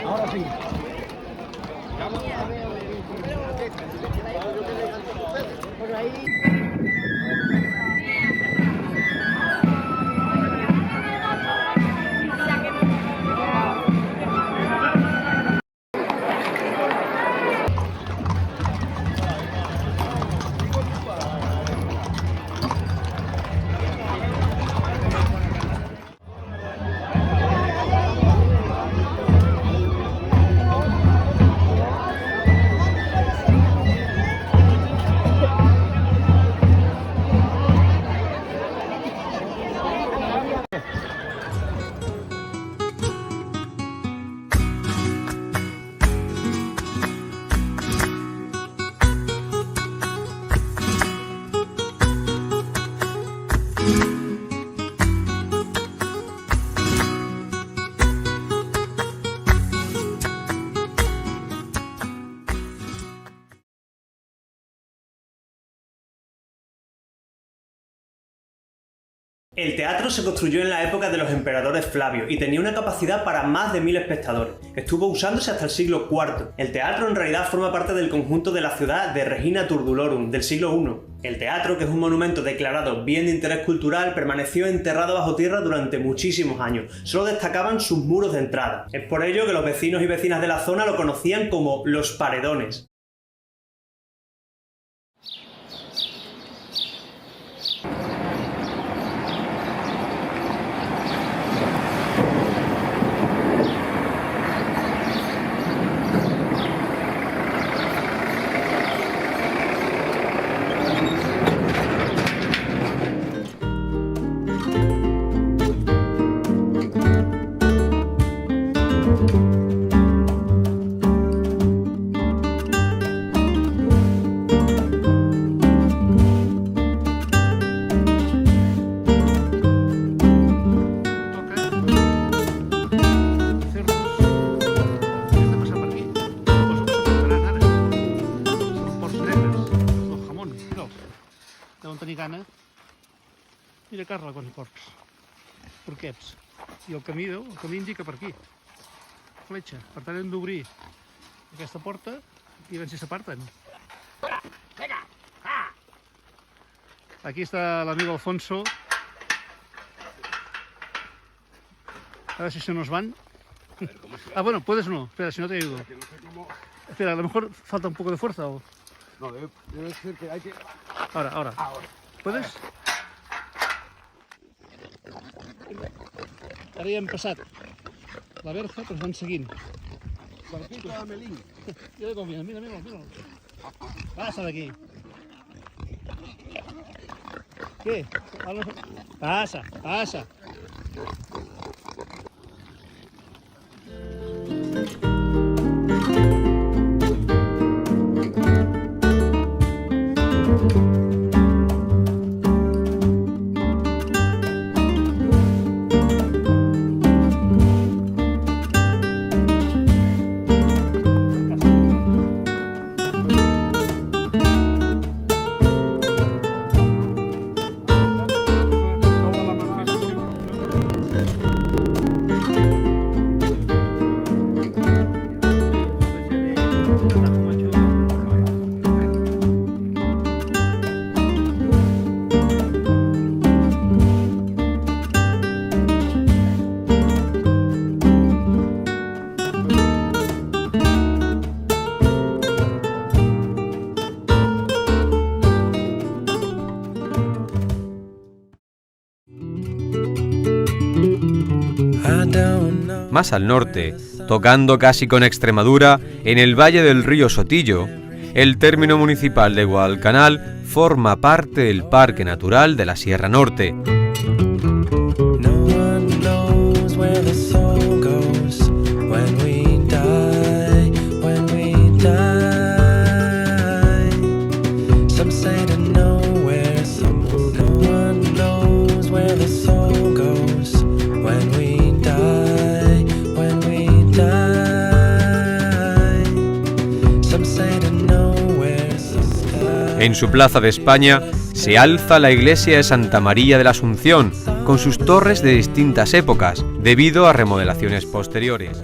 Ahora sí. Por ahí. El teatro se construyó en la época de los emperadores Flavio y tenía una capacidad para más de 1000 espectadores. Estuvo usándose hasta el siglo IV. El teatro en realidad forma parte del conjunto de la ciudad de Regina Turdulorum del siglo I. El teatro, que es un monumento declarado bien de interés cultural, permaneció enterrado bajo tierra durante muchísimos años. Solo destacaban sus muros de entrada. Es por ello que los vecinos y vecinas de la zona lo conocían como los Paredones. Mira, Carla, quants porcs. Porquets. I el camí indica per aquí. fletxa. Per tant, hem d'obrir aquesta porta i veure si s'aparten. Aquí está el amigo Alfonso. A ver si se nos van. Ah, bueno, puedes o no. Espera, si no te ayudo. Espera, a lo mejor falta un poco de fuerza o... No, debe ser que hay que... Ahora. ¿Puedes? Ara ja hem passat la verja, però ens van seguint. Barquita de Melín. Mira com viene, mira. Passa d'aquí. Què? Passa. Más al norte, tocando casi con Extremadura, en el valle del río Sotillo, el término municipal de Guadalcanal forma parte del Parque Natural de la Sierra Norte. En su plaza de España se alza la iglesia de Santa María de la Asunción, con sus torres de distintas épocas, debido a remodelaciones posteriores.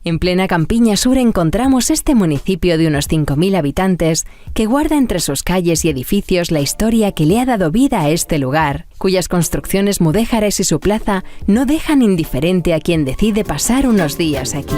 En plena Campiña Sur encontramos este municipio de unos 5.000 habitantes que guarda entre sus calles y edificios la historia que le ha dado vida a este lugar, cuyas construcciones mudéjares y su plaza no dejan indiferente a quien decide pasar unos días aquí.